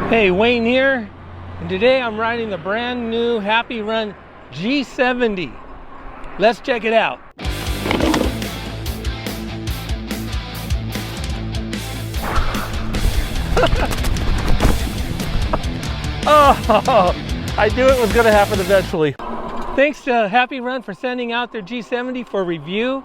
Hey, Wayne here, and today I'm riding the brand new HappyRun G70. Let's check it out. Oh, I knew it was going to happen eventually. Thanks to HappyRun for sending out their G70 for review.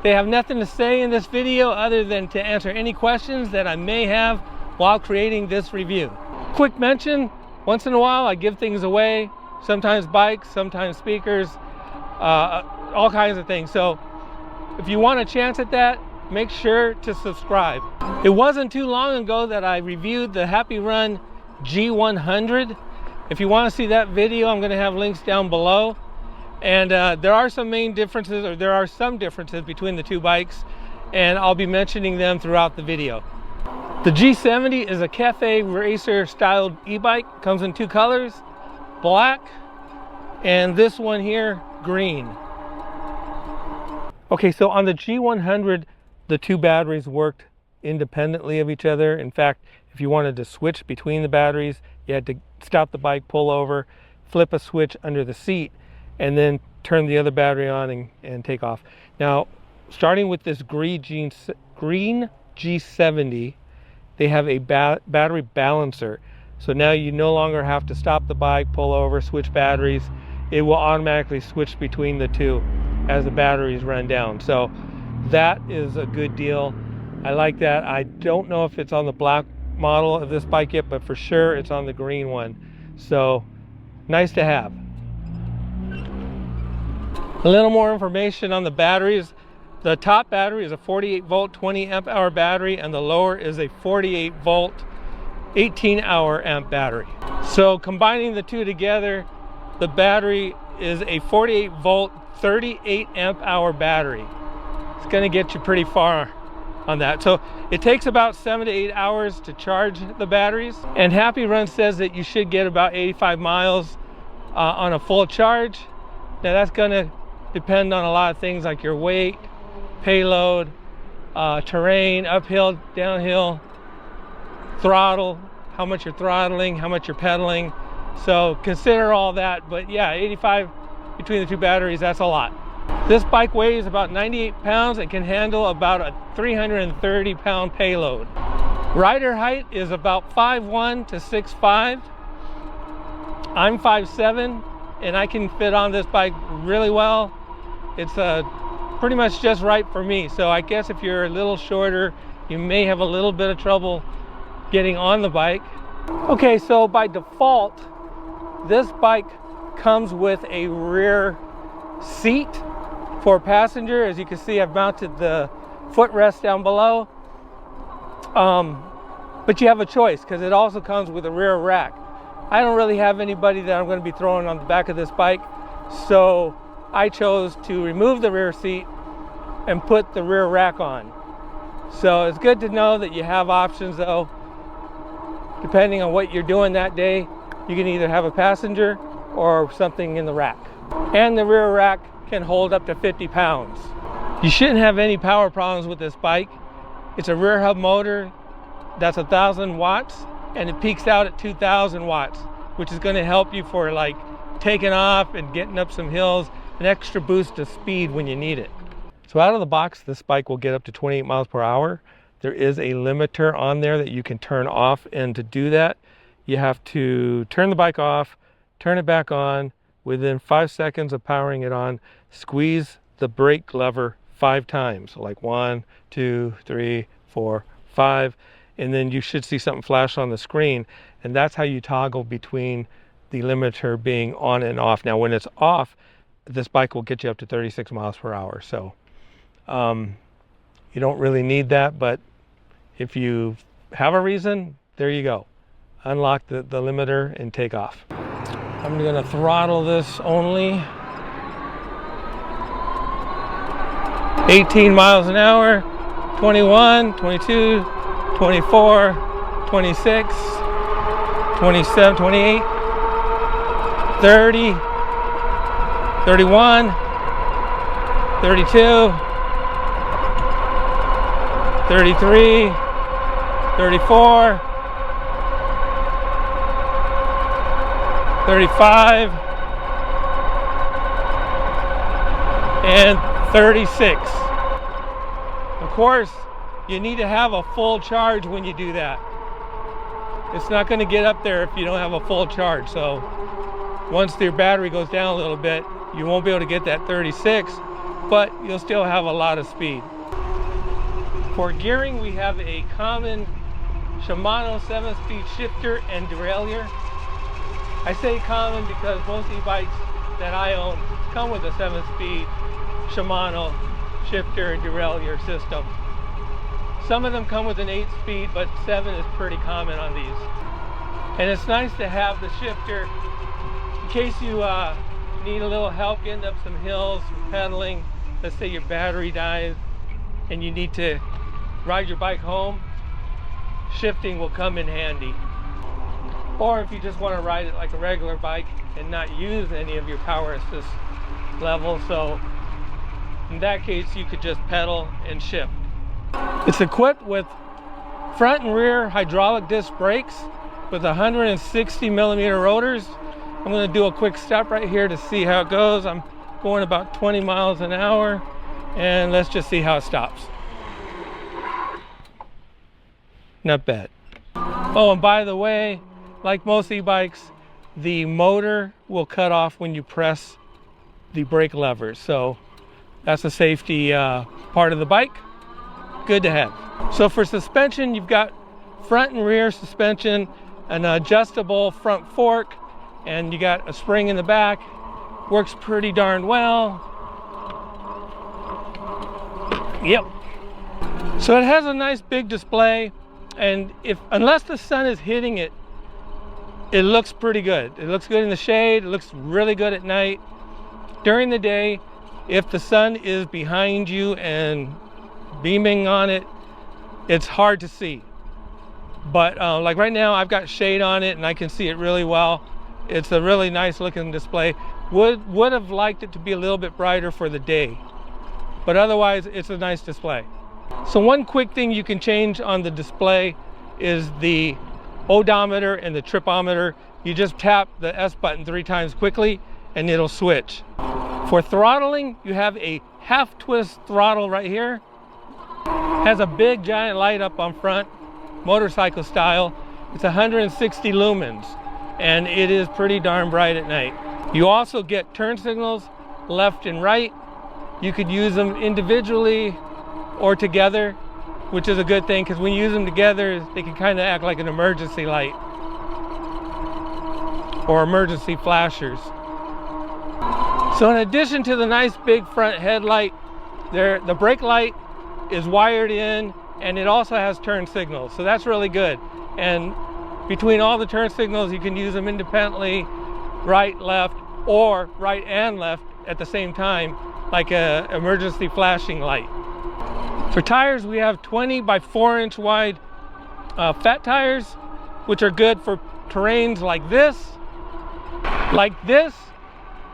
They have nothing to say in this video other than to answer any questions that I may have while creating this review. Quick mention, once in a while I give things away, sometimes bikes, sometimes speakers, all kinds of things. So if you want a chance at that, make sure to subscribe. It wasn't too long ago that I reviewed the HappyRun G100. If you want to see that video, I'm going to have links down below. And there are some differences between the two bikes, and I'll be mentioning them throughout the video. The G70 is a cafe racer styled e-bike. Comes in two colors, black and this one here, green. Okay, so on the G100, the two batteries worked independently of each other. In fact, if you wanted to switch between the batteries, you had to stop the bike, pull over, flip a switch under the seat, and then turn the other battery on and take off. Now, starting with this green G70, they have a battery balancer. So now you no longer have to stop the bike, pull over, switch batteries. It will automatically switch between the two as the batteries run down. So that is a good deal. I like that. I don't know if it's on the black model of this bike yet, but for sure it's on the green one. So nice to have. A little more information on the batteries. The top battery is a 48 volt 20 amp hour battery, and the lower is a 48 volt 18 hour amp battery. So combining the two together, the battery is a 48 volt 38 amp hour battery. It's going to get you pretty far on that. So it takes about 7 to 8 hours to charge the batteries, and HappyRun says that you should get about 85 miles on a full charge. Now that's going to depend on a lot of things like your weight, payload, terrain, uphill, downhill, throttle, how much you're throttling, how much you're pedaling. So consider all that, but yeah, 85 between the two batteries, that's a lot. This bike weighs about 98 pounds and can handle about a 330 pound payload. Rider height is about 5'1" to 6'5". I'm 5'7", and I can fit on this bike really well. It's pretty much just right for me. So I guess if you're a little shorter, you may have a little bit of trouble getting on the bike. Okay, so by default, this bike comes with a rear seat for passenger. As you can see, I've mounted the footrest down below. But you have a choice because it also comes with a rear rack. I don't really have anybody that I'm going to be throwing on the back of this bike, so I chose to remove the rear seat and put the rear rack on. So it's good to know that you have options though. Depending on what you're doing that day, you can either have a passenger or something in the rack. And the rear rack can hold up to 50 pounds. You shouldn't have any power problems with this bike. It's a rear hub motor that's 1,000 watts, and it peaks out at 2,000 watts, which is going to help you for like taking off and getting up some hills, an extra boost of speed when you need it. So out of the box, this bike will get up to 28 miles per hour. There is a limiter on there that you can turn off, and to do that, you have to turn the bike off, turn it back on. Within 5 seconds of powering it on, squeeze the brake lever 5 times. So like 1, 2, 3, 4, 5, and then you should see something flash on the screen, and that's how you toggle between the limiter being on and off. Now when it's off, this bike will get you up to 36 miles per hour. So you don't really need that, but if you have a reason, there you go. Unlock the limiter and take off. I'm gonna throttle this only. 18 miles an hour, 21, 22, 24, 26, 27, 28, 30, 31, 32, 33, 34, 35, and 36. Of course, you need to have a full charge when you do that. It's not going to get up there if you don't have a full charge. So once your battery goes down a little bit, you won't be able to get that 36, but you'll still have a lot of speed. For gearing, we have a common Shimano 7-speed shifter and derailleur. I say common because most e-bikes that I own come with a 7-speed Shimano shifter and derailleur system. Some of them come with an 8-speed, but 7 is pretty common on these. And it's nice to have the shifter in case you need a little help getting up some hills, pedaling. Let's say your battery dies and you need to ride your bike home. Shifting will come in handy. Or if you just want to ride it like a regular bike and not use any of your power assist level, so in that case you could just pedal and shift. It's equipped with front and rear hydraulic disc brakes with 160 millimeter rotors. I'm going to do a quick step right here to see how it goes. I'm going about 20 miles an hour, and let's just see how it stops. Not bad. Oh, and by the way, like most e-bikes, the motor will cut off when you press the brake levers. So that's a safety part of the bike. Good to have. So for suspension, you've got front and rear suspension, an adjustable front fork, and you got a spring in the back. Works pretty darn well. Yep. So it has a nice big display, and unless the sun is hitting it, it looks pretty good. It looks good in the shade. It looks really good at night. During the day, if the sun is behind you and beaming on it, it's hard to see. But like right now, I've got shade on it and I can see it really well. It's a really nice looking display. Would have liked it to be a little bit brighter for the day, but otherwise it's a nice display. So one quick thing you can change on the display is the odometer and the tripometer. You just tap the S button 3 times quickly and it'll switch. For throttling, you have a half twist throttle right here. Has a big giant light up on front, motorcycle style. It's 160 lumens and it is pretty darn bright at night. You also get turn signals left and right. You could use them individually or together, which is a good thing because when you use them together, they can kind of act like an emergency light or emergency flashers. So in addition to the nice big front headlight, the brake light is wired in and it also has turn signals, so that's really good. And between all the turn signals, you can use them independently, right, left, or right and left at the same time, like a emergency flashing light. For tires, we have 20 by 4-inch wide fat tires, which are good for terrains like this,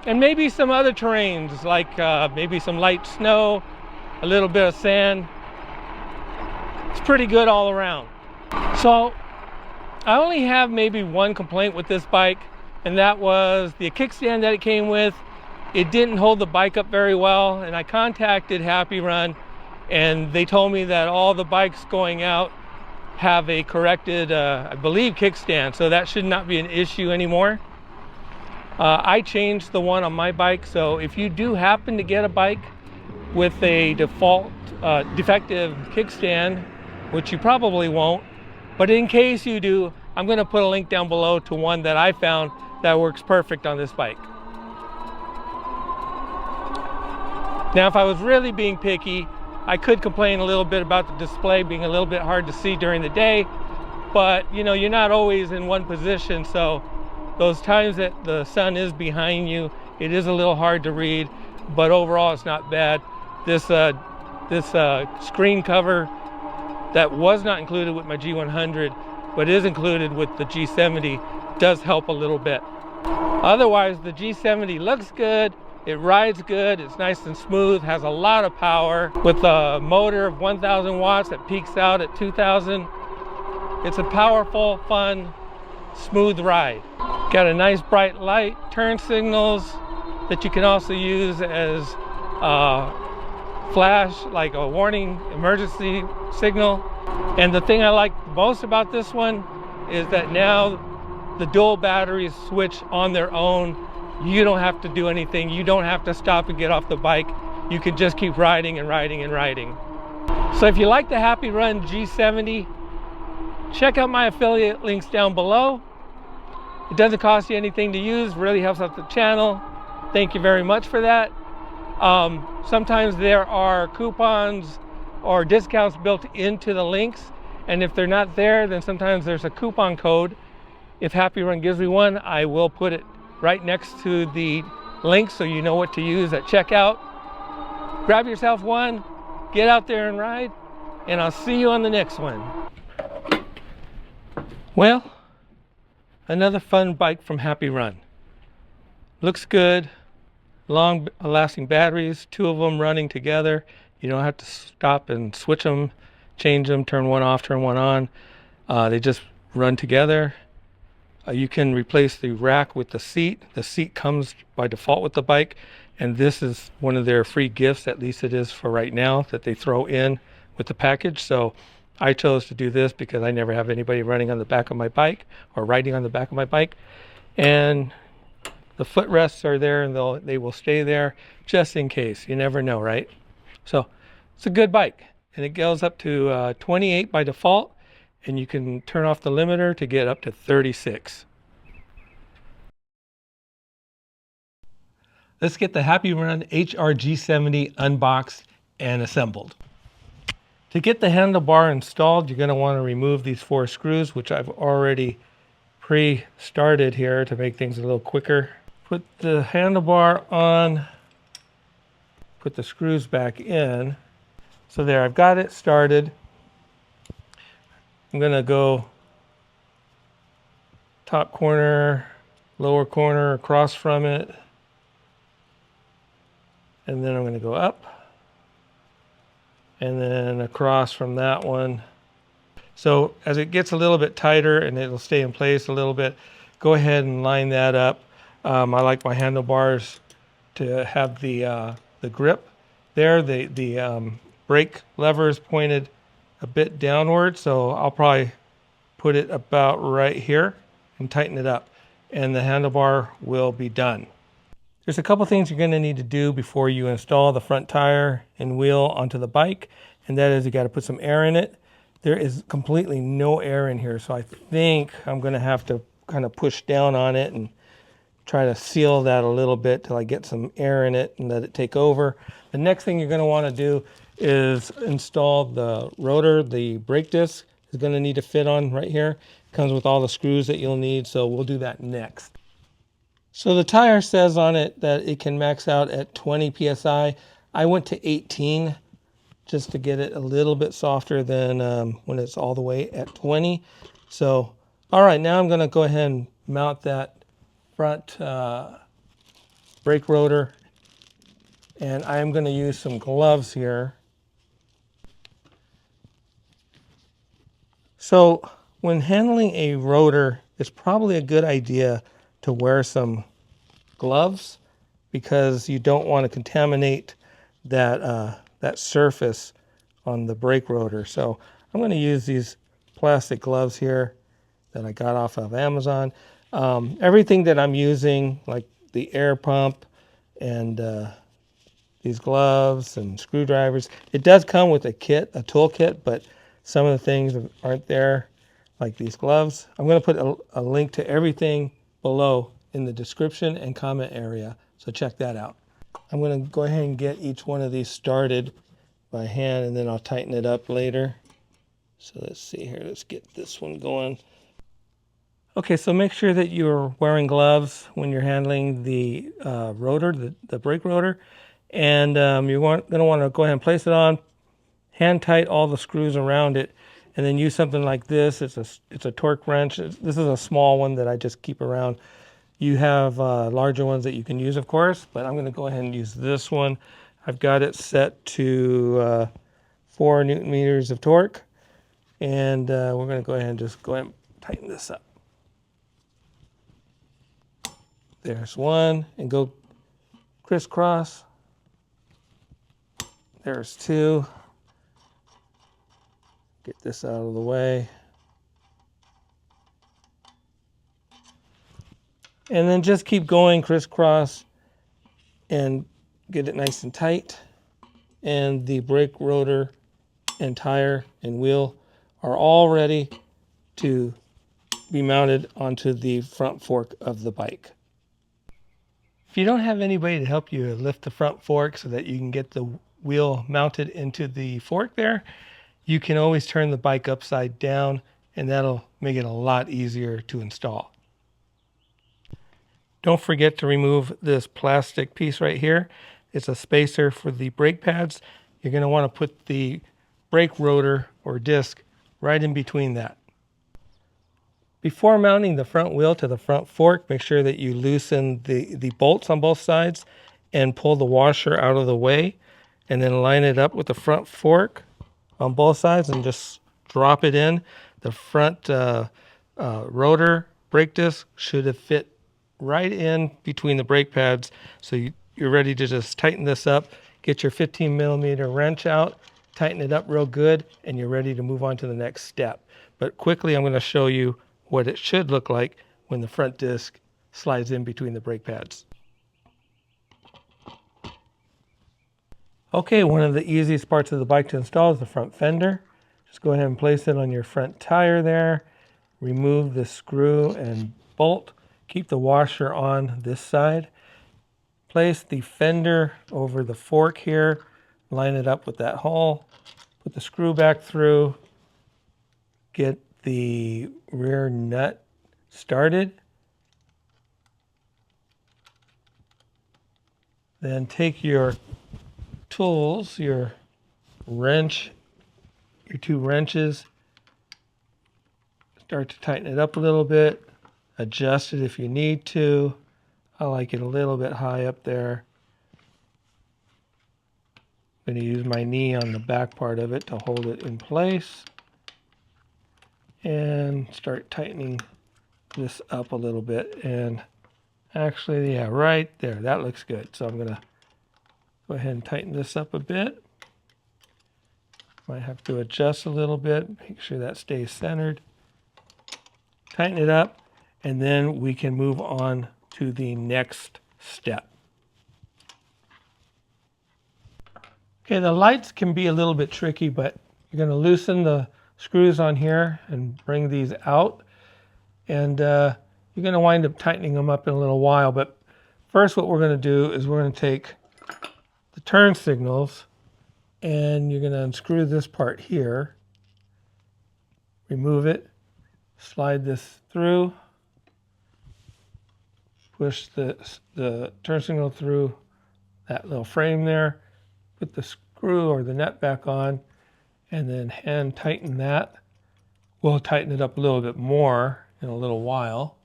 and maybe some other terrains, like maybe some light snow, a little bit of sand. It's pretty good all around. So I only have maybe one complaint with this bike, and that was the kickstand that it came with. It didn't hold the bike up very well, and I contacted HappyRun, and they told me that all the bikes going out have a corrected, I believe, kickstand, so that should not be an issue anymore. I changed the one on my bike, so if you do happen to get a bike with a default defective kickstand, which you probably won't, but in case you do, I'm going to put a link down below to one that I found that works perfect on this bike. Now, if I was really being picky, I could complain a little bit about the display being a little bit hard to see during the day, but you know, you're not always in one position, so those times that the sun is behind you, it is a little hard to read, but overall it's not bad. This screen cover that was not included with my G100, but is included with the G70, does help a little bit. Otherwise, the G70 looks good, it rides good, it's nice and smooth, has a lot of power. With a motor of 1,000 watts that peaks out at 2,000, it's a powerful, fun, smooth ride. Got a nice bright light, turn signals that you can also use as flash, like a warning emergency signal. And the thing I like most about this one is that now the dual batteries switch on their own. You don't have to do anything. You don't have to stop and get off the bike. You can just keep riding and riding and riding. So if you like the HappyRun G70, check out my affiliate links down below. It doesn't cost you anything to use, really helps out the channel. Thank you very much for that. Sometimes there are coupons or discounts built into the links, and if they're not there, then sometimes there's a coupon code. If HappyRun gives me one, I will put it right next to the link so you know what to use at checkout. Grab yourself one, get out there and ride, and I'll see you on the next one. Well, another fun bike from HappyRun. Looks good, long lasting batteries, 2 of them running together. You don't have to stop and switch them, change them, turn one off, turn one on. They just run together. You can replace the rack with the seat. The seat comes by default with the bike, and this is one of their free gifts, at least it is for right now, that they throw in with the package. So I chose to do this because I never have anybody running on the back of my bike or riding on the back of my bike. And the footrests are there, and they will stay there just in case. You never know, right? So it's a good bike, and it goes up to 28 by default, and you can turn off the limiter to get up to 36. Let's get the HappyRun HRG70 unboxed and assembled. To get the handlebar installed, you're going to want to remove these 4 screws, which I've already pre-started here to make things a little quicker. Put the handlebar on, put the screws back in. So there, I've got it started. I'm going to go top corner, lower corner, across from it. And then I'm going to go up. And then across from that one. So as it gets a little bit tighter and it'll stay in place a little bit, go ahead and line that up. I like my handlebars to have the grip there. The brake lever is pointed a bit downward, so I'll probably put it about right here and tighten it up, and the handlebar will be done. There's a couple things you're going to need to do before you install the front tire and wheel onto the bike, and that is you got to put some air in it. There is completely no air in here, so I think I'm going to have to kind of push down on it and try to seal that a little bit till I get some air in it and let it take over. The next thing you're going to want to do is install the rotor. The brake disc is going to need to fit on right here. It comes with all the screws that you'll need, so we'll do that next. So the tire says on it that it can max out at 20 psi. I went to 18 just to get it a little bit softer than when it's all the way at 20. So, all right, now I'm going to go ahead and mount that front brake rotor, and I am going to use some gloves here. So when handling a rotor, it's probably a good idea to wear some gloves because you don't want to contaminate that that surface on the brake rotor. So I'm going to use these plastic gloves here that I got off of Amazon. Everything that I'm using, like the air pump and these gloves and screwdrivers, it does come with a kit, a tool kit, but some of the things aren't there, like these gloves. I'm going to put a link to everything below in the description and comment area, so check that out. I'm going to go ahead and get each one of these started by hand, and then I'll tighten it up later. So let's see here, let's get this one going. Okay, so make sure that you're wearing gloves when you're handling the rotor, the brake rotor, and you're going to want to go ahead and place it on, hand tight all the screws around it, and then use something like this. It's a torque wrench. This is a small one that I just keep around. You have larger ones that you can use, of course, but I'm going to go ahead and use this one. I've got it set to 4 Newton meters of torque, and we're going to go ahead and tighten this up. There's one, and go crisscross. There's two. Get this out of the way. And then just keep going crisscross and get it nice and tight. And the brake rotor and tire and wheel are all ready to be mounted onto the front fork of the bike. If you don't have anybody to help you lift the front fork so that you can get the wheel mounted into the fork there, you can always turn the bike upside down, and that'll make it a lot easier to install. Don't forget to remove this plastic piece right here. It's a spacer for the brake pads. You're going to want to put the brake rotor or disc right in between that. Before mounting the front wheel to the front fork, make sure that you loosen the bolts on both sides and pull the washer out of the way, and then line it up with the front fork on both sides and just drop it in. The front rotor brake disc should have fit right in between the brake pads, so you're ready to just tighten this up, get your 15mm wrench out, tighten it up real good, and you're ready to move on to the next step. But quickly, I'm going to show you what it should look like when the front disc slides in between the brake pads. Okay, one of the easiest parts of the bike to install is the front fender. Just go ahead and place it on your front tire there. Remove the screw and bolt. Keep the washer on this side. Place the fender over the fork here. Line it up with that hole. Put the screw back through. Get the rear nut started. Then take your tools, your wrench, your two wrenches, start to tighten it up a little bit, adjust it if you need to. I like it a little bit high up there. I'm going to use my knee on the back part of it to hold it in place. And start tightening this up a little bit. And actually, yeah, right there, that looks good. So I'm going to go ahead and tighten this up a bit. Might have to adjust a little bit, make sure that stays centered. Tighten it up, and then we can move on to the next step. Okay, the lights can be a little bit tricky, but you're going to loosen the screws on here and bring these out. And you're going to wind up tightening them up in a little while. But first what we're going to do is we're going to take the turn signals and you're going to unscrew this part here. Remove it. Slide this through. Push the turn signal through that little frame there. Put the screw or the nut back on. And then hand tighten that. We'll tighten it up a little bit more in a little while.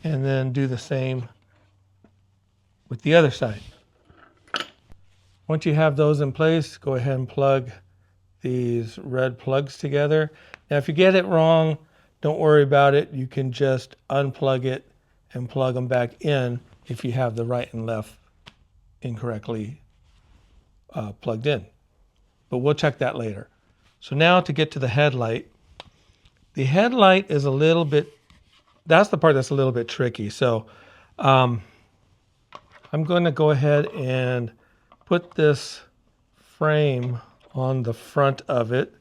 And then do the same with the other side. Once you have those in place, go ahead and plug these red plugs together. Now if you get it wrong, don't worry about it. You can just unplug it and plug them back in if you have the right and left incorrectly plugged in. But we'll check that later. So now to get to the headlight. The headlight is a little bit, that's the part that's a little bit tricky. So I'm going to go ahead and put this frame on the front of it.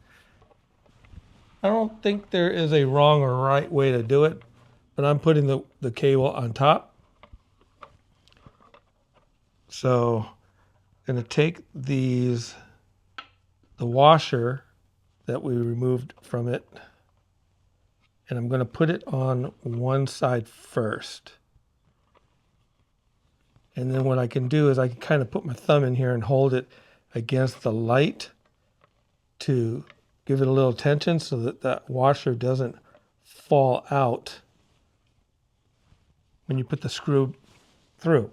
I don't think there is a wrong or right way to do it, but I'm putting the cable on top. So I'm going to take the washer that we removed from it, and I'm going to put it on one side first. And then what I can do is I can kind of put my thumb in here and hold it against the light to give it a little tension so that that washer doesn't fall out when you put the screw through.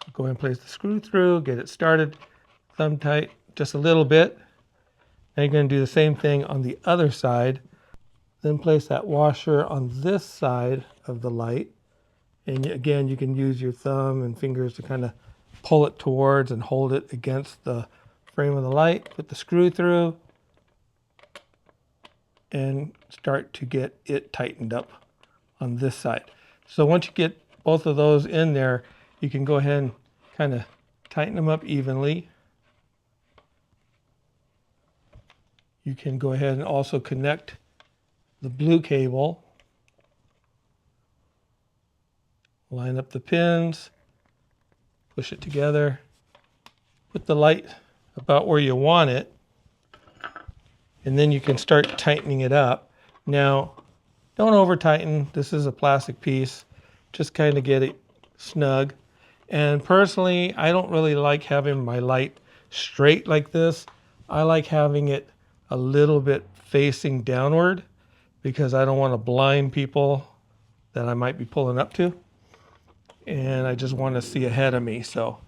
So go ahead and place the screw through, get it started, thumb tight just a little bit. Now you're going to do the same thing on the other side. Then place that washer on this side of the light. And again, you can use your thumb and fingers to kind of pull it towards and hold it against the frame of the light. Put the screw through and start to get it tightened up on this side. So once you get both of those in there, you can go ahead and kind of tighten them up evenly. You can go ahead and also connect the blue cable. Line up the pins, push it together, put the light about where you want it, and then you can start tightening it up. Now, don't over tighten. This is a plastic piece. Just kind of get it snug. And personally, I don't really like having my light straight like this. I like having it a little bit facing downward because I don't want to blind people that I might be pulling up to. And I just want to see ahead of me. So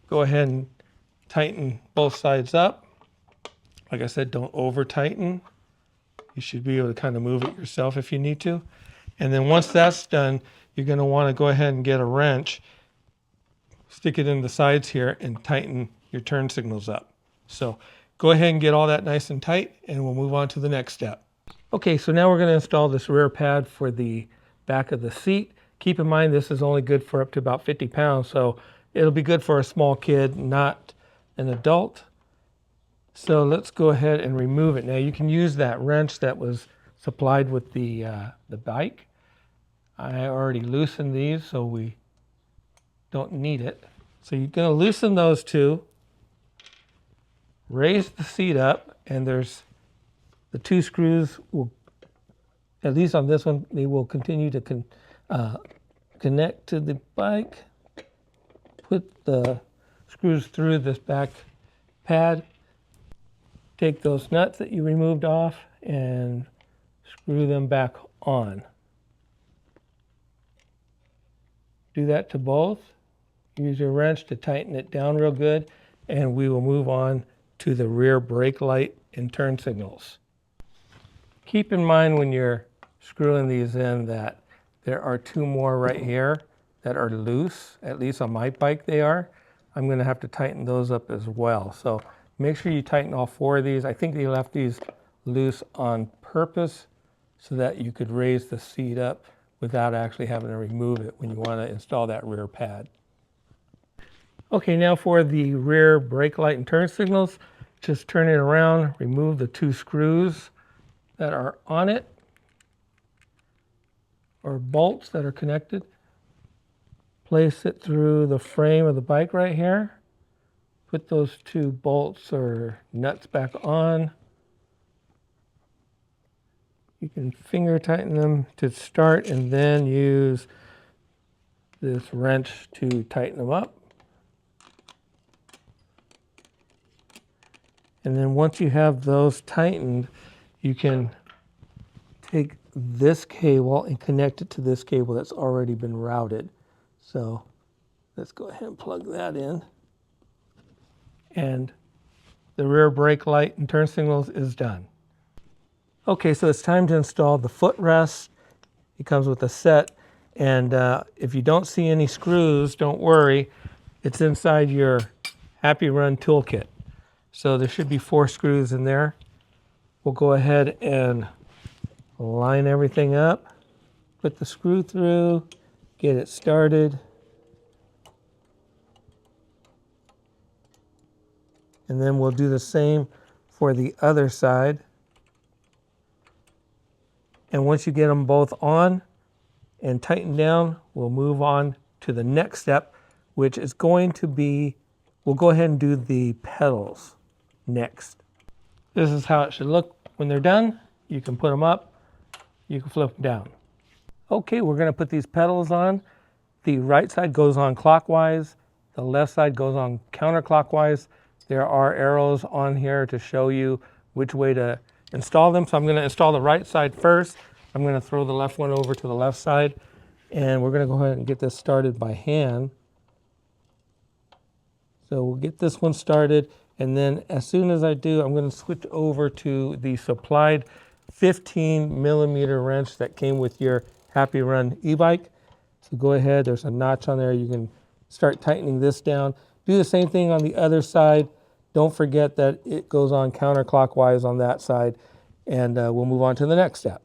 go ahead and tighten both sides up. Like I said, don't over tighten. You should be able to kind of move it yourself if you need to. And then once that's done, you're going to want to go ahead and get a wrench, stick it in the sides here, and tighten your turn signals up. So go ahead and get all that nice and tight, and we'll move on to the next step. Okay, so now we're going to install this rear pad for the back of the seat. Keep in mind this is only good for up to about 50 pounds, so it'll be good for a small kid, not an adult. So let's go ahead and remove it. Now you can use that wrench that was supplied with the bike. I already loosened these, so we don't need it. So you're going to loosen those two, raise the seat up, and there's the two screws will, at least on this one, they will continue to connect to the bike. Put the screws through this back pad. Take those nuts that you removed off and screw them back on. Do that to both. Use your wrench to tighten it down real good, and we will move on to the rear brake light and turn signals. Keep in mind when you're screwing these in that there are two more right here that are loose. At least on my bike they are. I'm going to have to tighten those up as well. So make sure you tighten all four of these. I think they left these loose on purpose so that you could raise the seat up without actually having to remove it when you want to install that rear pad. Okay, now for the rear brake light and turn signals, just turn it around, remove the two screws that are on it, or bolts that are connected. Place it through the frame of the bike right here. Put those two bolts or nuts back on. You can finger tighten them to start and then use this wrench to tighten them up. And then once you have those tightened, you can take this cable and connect it to this cable that's already been routed. So let's go ahead and plug that in. And the rear brake light and turn signals is done. Okay, so it's time to install the footrest. It comes with a set, and if you don't see any screws, don't worry. It's inside your HappyRun toolkit. So there should be 4 screws in there. We'll go ahead and line everything up, put the screw through, get it started. And then we'll do the same for the other side. And once you get them both on and tightened down, we'll move on to the next step, which is going to be, we'll go ahead and do the pedals next. This is how it should look when they're done. You can put them up, you can flip them down. Okay, we're going to put these pedals on. The right side goes on clockwise, the left side goes on counterclockwise. There are arrows on here to show you which way to install them. So I'm going to install the right side first. I'm going to throw the left one over to the left side, and we're going to go ahead and get this started by hand. So we'll get this one started, and then as soon as I do, I'm going to switch over to the supplied 15mm wrench that came with your HappyRun e-bike. So go ahead, there's a notch on there. You can start tightening this down. Do the same thing on the other side. Don't forget that it goes on counterclockwise on that side. And we'll move on to the next step.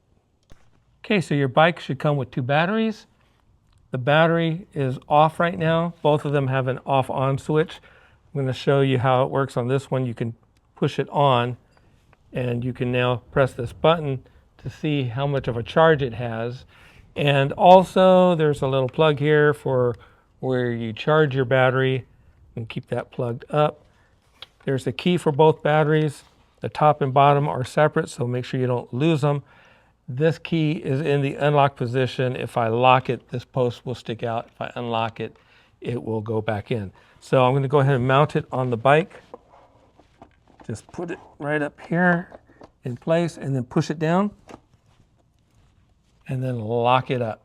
Okay, so your bike should come with 2 batteries. The battery is off right now. Both of them have an off-on switch. I'm going to show you how it works on this one. You can push it on, and you can now press this button to see how much of a charge it has. And also, there's a little plug here for where you charge your battery and keep that plugged up. There's a key for both batteries. The top and bottom are separate, so make sure you don't lose them. This key is in the unlock position. If I lock it, this post will stick out. If I unlock it, it will go back in. So I'm going to go ahead and mount it on the bike. Just put it right up here in place and then push it down and then lock it up.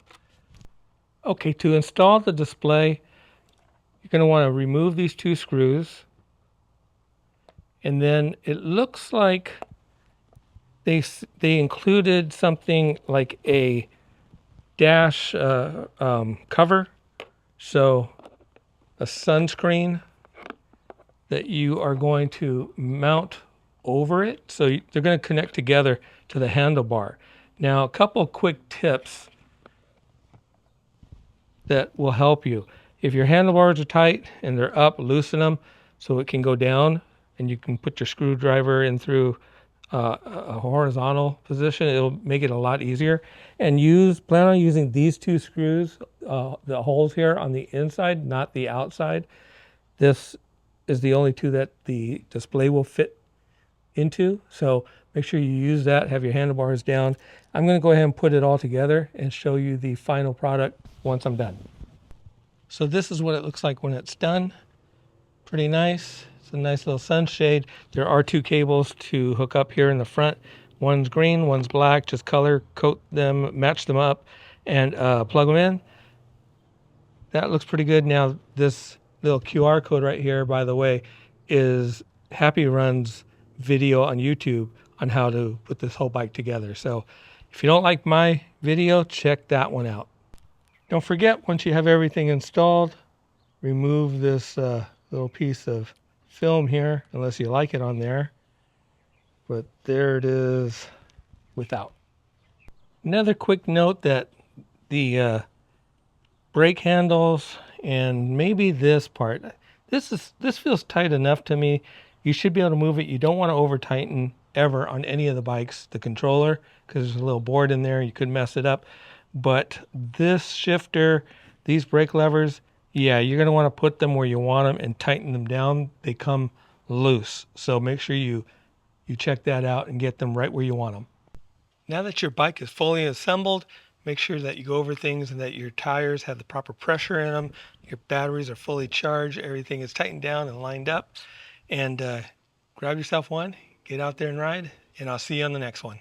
Okay, to install the display, you're going to want to remove these 2 screws. And then it looks like they included something like a dash cover, so a sunscreen that you are going to mount over it. So they're going to connect together to the handlebar. Now, a couple quick tips that will help you. If your handlebars are tight and they're up, loosen them so it can go down, and you can put your screwdriver in through a horizontal position. It'll make it a lot easier. And plan on using these 2 screws, the holes here on the inside, not the outside. This is the only 2 that the display will fit into. So make sure you use that, have your handlebars down. I'm going to go ahead and put it all together and show you the final product once I'm done. So this is what it looks like when it's done. Pretty nice. A nice little sunshade. There are 2 cables to hook up here in the front. One's green, one's black. Just color code them, match them up, and plug them in. That looks pretty good. Now, this little QR code right here, by the way, is HappyRun's video on YouTube on how to put this whole bike together. So if you don't like my video, check that one out. Don't forget, once you have everything installed, remove this little piece of film here, unless you like it on there, but there it is without. Another quick note that the brake handles and maybe this part, this feels tight enough to me. You should be able to move it. You don't want to over tighten ever on any of the bikes, the controller, because there's a little board in there, you could mess it up. But this shifter, these brake levers, yeah, you're going to want to put them where you want them and tighten them down. They come loose. So make sure you check that out and get them right where you want them. Now that your bike is fully assembled, make sure that you go over things and that your tires have the proper pressure in them. Your batteries are fully charged. Everything is tightened down and lined up. And grab yourself one, get out there and ride, and I'll see you on the next one.